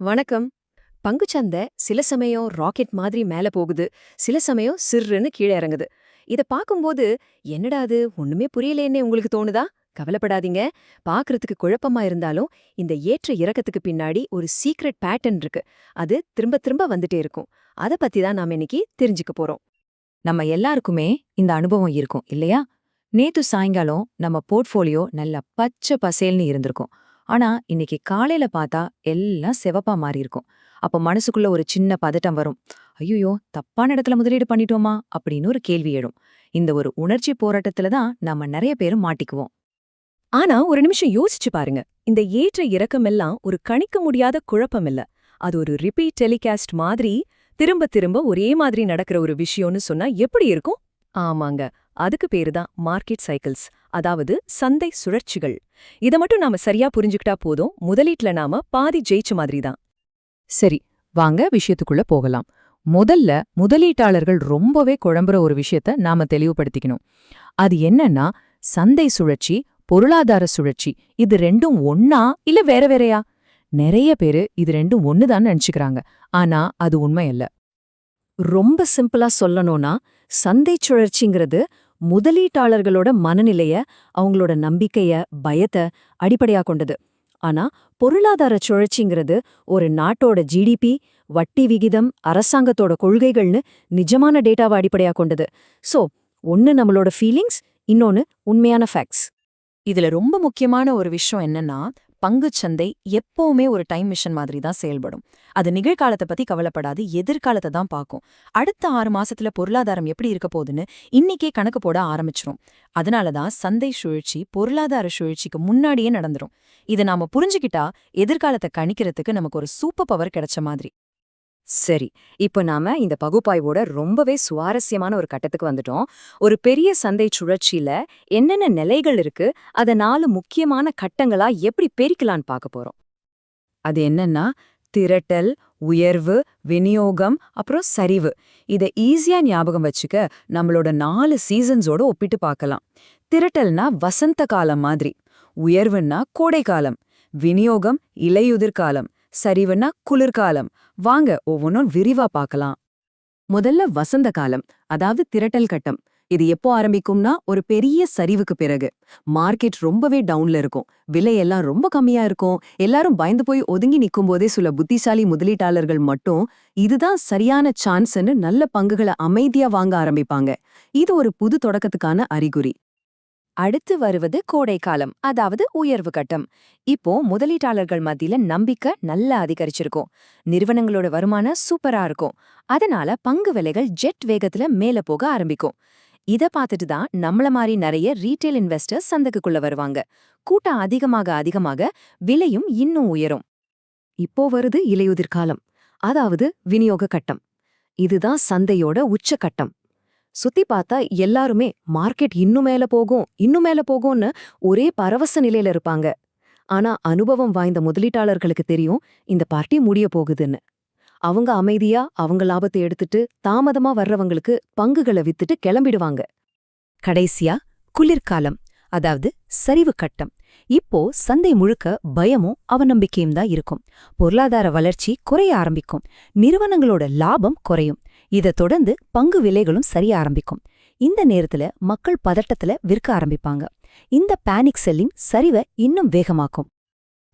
வணக்கம். பங்குச்சந்தை சில சமயம் ராக்கெட் மாதிரி மேல போகுது, சில சமயம் சிர்ருன்னு கீழே இறங்குது. இத பாக்கும்போது என்னடா அது ஒண்ணுமே புரியலேன்னே உங்களுக்கு தோணுதா? கவலைப்படாதீங்க. பாக்குறதுக்கு குழப்பமா இருந்தாலும் இந்த ஏற்ற இறக்கத்துக்கு பின்னாடி ஒரு சீக்ரெட் பேட்டர்ன் இருக்கு. அது திரும்ப திரும்ப வந்துட்டே இருக்கும். அத பத்தி தான் நாம இன்னைக்கு தெரிஞ்சுக்க போறோம். நம்ம எல்லாருக்குமே இந்த அனுபவம் இருக்கும் இல்லையா? நேத்து சாயங்காலம் நம்ம போர்ட்ஃபோலியோ நல்லா பச்சை பசேல்னு இருந்திருக்கும். ஆனா இன்னைக்கு காலையில பார்த்தா எல்லாம் சிவப்பா மாறி இருக்கும். அப்ப மனசுக்குள்ள ஒரு சின்ன பதட்டம் வரும். ஐயோ, தப்பான இடத்துல முதலீடு பண்ணிட்டோமா அப்படின்னு ஒரு கேள்வி எழும். இந்த ஒரு உணர்ச்சி போராட்டத்துல தான் நம்ம நிறைய பேரும் மாட்டிக்குவோம். ஆனா ஒரு நிமிஷம் யோசிச்சு பாருங்க. இந்த ஏற்ற இறக்கம் எல்லாம் ஒரு கணிக்க முடியாத குழப்பம் இல்ல. அது ஒரு ரிப்பீட் டெலிகாஸ்ட் மாதிரி திரும்ப திரும்ப ஒரே மாதிரி நடக்கிற ஒரு விஷயம்னு சொன்னா எப்படி இருக்கும்? ஆமாங்க, அதுக்கு பேரு தான் மார்க்கெட் சைக்கிள்ஸ், அதாவது சந்தை சுழற்சிகள். இத மட்டும் நாம சரியா புரிஞ்சுக்கிட்டா போதும், முதலீட்ல நாம பாதி ஜெயிச்ச மாதிரி தான். சரி, வாங்க விஷயத்துக்குள்ள போகலாம். முதல்ல முதலீட்டாளர்கள் ரொம்பவே குழம்புற ஒரு விஷயத்த நாம தெளிவுபடுத்திக்கணும். அது என்னன்னா, சந்தை சுழற்சி, பொருளாதார சுழற்சி இது ரெண்டும் ஒன்னா இல்ல வேற வேறயா? நிறைய பேரு இது ரெண்டும் ஒண்ணுதான் நினைச்சுக்கிறாங்க. ஆனா அது உண்மை அல்ல. ரொம்ப சிம்பிளா சொல்லணும்னா, சந்தை சுழற்சிங்கிறது முதலீட்டாளர்களோட மனநிலைய, அவங்களோட நம்பிக்கைய, பயத்த அடிப்படையா கொண்டது. ஆனா பொருளாதார சுழற்சிங்கிறது ஒரு நாட்டோட ஜிடிபி, வட்டி விகிதம், அரசாங்கத்தோட கொள்கைகள்னு நிஜமான டேட்டாவை அடிப்படையா கொண்டது. சோ ஒன்னு நம்மளோட ஃபீலிங்ஸ், இன்னொன்னு உண்மையான ஃபேக்ட்ஸ். இதுல ரொம்ப முக்கியமான ஒரு விஷயம் என்னன்னா, பங்குச்சந்தை எப்பவுமே ஒரு டைம் மிஷன் மாதிரி தான் செயல்படும். அது நிகழ்காலத்தை பத்தி கவலைப்படாது, எதிர்காலத்தை தான் பார்க்கும். அடுத்த 6 மாசத்துல பொருளாதாரம் எப்படி இருக்க போகுதுன்னு இன்னிக்கே கணக்கு போட ஆரம்பிச்சிரும். அதனால தான் சந்தை சுழற்சி பொருளாதார சுழற்சிக்கு முன்னாடியே நடந்துரும். இதை நாம புரிஞ்சுக்கிட்டா எதிர்காலத்தை கணிக்கிறதுக்கு நமக்கு ஒரு சூப்பர் பவர் கிடைச்ச மாதிரி. சரி, இப்போ நாம இந்த பகுப்பாய்வோட ரொம்பவே சுவாரஸ்யமான ஒரு கட்டத்துக்கு வந்துட்டோம். ஒரு பெரிய சந்தை சுழற்சியில என்னென்ன நிலைகள் இருக்கு, அத 4 முக்கியமான கட்டங்களா எப்படி பிரிக்கலான்னு பார்க்க போறோம். அது என்னன்னா, திரட்டல், உயர்வு, விநியோகம், அப்புறம் சரிவு. இத ஈஸியா ஞாபகம் வச்சுக்க நம்மளோட 4 சீசன்ஸோட ஒப்பிட்டு பார்க்கலாம். திரட்டல்னா வசந்த காலம் மாதிரி, உயர்வுன்னா கோடைக்காலம், விநியோகம் இலையுதிர்காலம், சரிவுன்னா குளிர்காலம். வாங்க ஒவ்வொன்றும் விரிவா பார்க்கலாம். முதல்ல வசந்த காலம், அதாவது திரட்டல் கட்டம். இது எப்போ ஆரம்பிக்கும்னா ஒரு பெரிய சரிவுக்கு பிறகு. மார்க்கெட் ரொம்பவே டவுன்ல இருக்கும், விலையெல்லாம் ரொம்ப கம்மியா இருக்கும், எல்லாரும் பயந்து போய் ஒதுங்கி நிற்கும் போதே சில புத்திசாலி முதலீட்டாளர்கள் மட்டும் இதுதான் சரியான சான்ஸ்ன்னு நல்ல பங்குகளை அமைதியா வாங்க ஆரம்பிப்பாங்க. இது ஒரு புது தொடக்கத்துக்கான அறிகுறி. அடுத்து வருவது கோடைக்காலம், அதாவது உயர்வு கட்டம். இப்போ முதலீட்டாளர்கள் மத்தியில நம்பிக்கை நல்லா அதிகரிச்சிருக்கும், நிறுவனங்களோட வருமானம் சூப்பரா இருக்கும். அதனால பங்கு விலைகள் ஜெட் வேகத்துல மேல போக ஆரம்பிக்கும். இத பார்த்துட்டு தான் நம்மள மாதிரி நிறைய ரீட்டைல் இன்வெஸ்டர்ஸ் சந்தைக்குள்ள வருவாங்க. கூட்டம் அதிகமாக அதிகமாக விலையும் இன்னும் உயரும். இப்போ வருது இலையுதிர் காலம், அதாவது விநியோக கட்டம். இதுதான் சந்தையோட உச்ச கட்டம். சுத்தி பார்த்தா எல்லாருமே மார்க்கெட் இன்னும் மேல போகும், இன்னும் மேல போகும்னு ஒரே பரவச நிலையில இருப்பாங்க. ஆனா அனுபவம் வாய்ந்த முதலீட்டாளர்களுக்கு தெரியும் இந்த பார்ட்டி முடிய போகுதுன்னு. அவங்க அமைதியா அவங்க லாபத்தை எடுத்துட்டு தாமதமா வர்றவங்களுக்கு பங்குகளை வித்துட்டு கிளம்பிடுவாங்க. கடைசியா குளிர்காலம், அதாவது சரிவு கட்டம். இப்போ சந்தை முழுக்க பயமும் அவநம்பிக்கையும் தான் இருக்கும். பொருளாதார வளர்ச்சி குறைய ஆரம்பிக்கும், நிறுவனங்களோட லாபம் குறையும். இதை தொடர்ந்து பங்கு விலைகளும் சரிய ஆரம்பிக்கும். இந்த நேரத்துல மக்கள் பதட்டத்துல விற்க ஆரம்பிப்பாங்க. இந்த பேனிக் செல்லிங் சரிவை இன்னும் வேகமாக்கும்.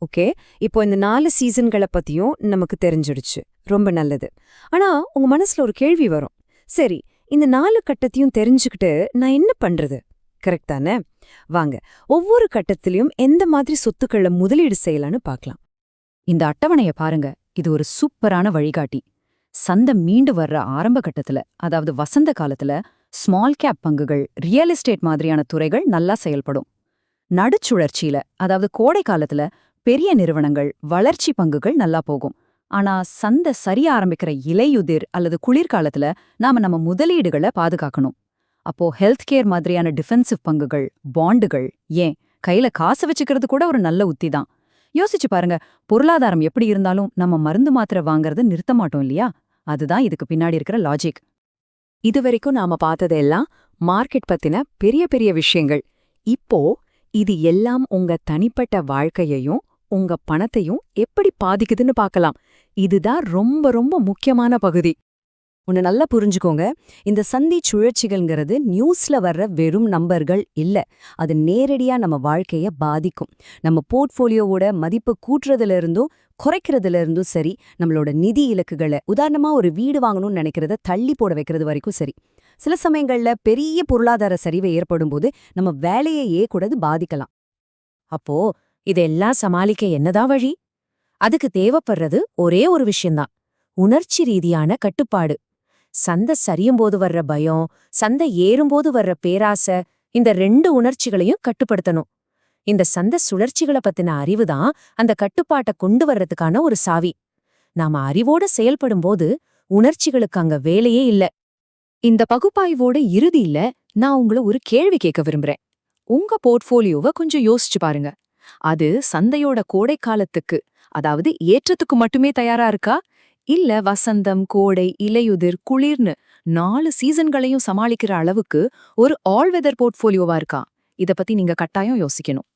ஓகே, இப்போ இந்த 4 சீசன்களை பத்தியும் நமக்கு தெரிஞ்சிடுச்சு, ரொம்ப நல்லது. ஆனா உங்க மனசுல ஒரு கேள்வி வரும். சரி, இந்த 4 கட்டத்தையும் தெரிஞ்சுக்கிட்டு நான் என்ன பண்றது? கரெக்ட் தானே? வாங்க ஒவ்வொரு கட்டத்திலையும் எந்த மாதிரி சொத்துக்களை முதலீடு செய்யலான்னு பார்க்கலாம். இந்த அட்டவணைய பாருங்க, இது ஒரு சூப்பரான வழிகாட்டி. சந்தை மீண்டு வர்ற ஆரம்ப கட்டத்துல, அதாவது வசந்த காலத்துல ஸ்மால் கேப் பங்குகள், ரியல் எஸ்டேட் மாதிரியான துறைகள் நல்லா செயல்படும். நடுச்சுழற்சியில, அதாவது கோடை காலத்துல பெரிய நிறுவனங்கள், வளர்ச்சி பங்குகள் நல்லா போகும். ஆனா சந்தை சரியா ஆரம்பிக்கிற இலையுதிர் அல்லது குளிர்காலத்துல நாம நம்ம முதலீடுகளை பாதுகாக்கணும். அப்போ ஹெல்த் கேர் மாதிரியான டிஃபென்சிவ் பங்குகள், பாண்டுகள், ஏன் கையில காசு வச்சுக்கிறது கூட ஒரு நல்ல உத்தி தான். யோசிச்சு பாருங்க, பொருளாதாரம் எப்படி இருந்தாலும் நம்ம மருந்து மாத்திரை வாங்கறத நிறுத்த மாட்டோம் இல்லையா? அதுதான் இதுக்கு பின்னாடி இருக்கிற லாஜிக். இதுவரைக்கும் நாம பார்த்ததெல்லாம் மார்க்கெட் பத்தின பெரிய பெரிய விஷயங்கள். இப்போ இது எல்லாம் உங்க தனிப்பட்ட வாழ்க்கையையும் உங்க பணத்தையும் எப்படி பாதிக்குதுன்னு பார்க்கலாம். இதுதான் ரொம்ப ரொம்ப முக்கியமான பகுதி. ஒன்னு நல்லா புரிஞ்சுக்கோங்க. இந்த சந்தி சுழற்சிகள்ங்கிறது நியூஸ்ல வர்ற வெறும் நம்பர்கள் இல்ல. அது நேரடியா நம்ம வாழ்க்கைய பாதிக்கும். நம்ம போர்ட்ஃபோலியோவோட மதிப்பு கூட்டுறதுல இருந்தும் குறைக்கிறதுல இருந்தும் சரி, நம்மளோட நிதி இலக்குகளை உதாரணமா ஒரு வீடு வாங்கணும்னு நினைக்கிறத தள்ளி போட வைக்கிறது வரைக்கும் சரி. சில சமயங்கள்ல பெரிய பொருளாதார சரிவு ஏற்படும்போது நம்ம வேலையையே கூட அது பாதிக்கலாம். அப்போ இதெல்லாம் சமாளிக்க என்னதான் வழி? அதுக்கு தேவைப்படுறது ஒரே ஒரு விஷயம்தான். உணர்ச்சி ரீதியான கட்டுப்பாடு. சந்தை சரியும்போது வர்ற பயம், சந்தை ஏறும்போது வர்ற பேராசை, இந்த 2 உணர்ச்சிகளையும் கட்டுப்படுத்தணும். இந்த சந்தை சுழற்சிகளை பத்தின அறிவுதான் அந்த கட்டுப்பாட்டை கொண்டு வர்றதுக்கான ஒரு சாவி. நாம அறிவோட செயல்படும்போது உணர்ச்சிகளுக்கு அங்க வேலையே இல்ல. இந்த பகுப்பாய்வோட இறுதியில நான் உங்கள ஒரு கேள்வி கேட்க விரும்புறேன். உங்க போர்ட்ஃபோலியோவை கொஞ்சம் யோசிச்சு பாருங்க. அது சந்தையோட கோடைக்காலத்துக்கு, அதாவது ஏற்றத்துக்கு மட்டுமே தயாரா இருக்கா? இல்ல வசந்தம், கோடை, இலையுதிர், குளிர்னு 4 சீசன்களையும் சமாளிக்கிற அளவுக்கு ஒரு ஆல் வெதர் போர்ட்ஃபோலியோவா இருக்கா? இத பத்தி நீங்க கட்டாயம் யோசிக்கணும்.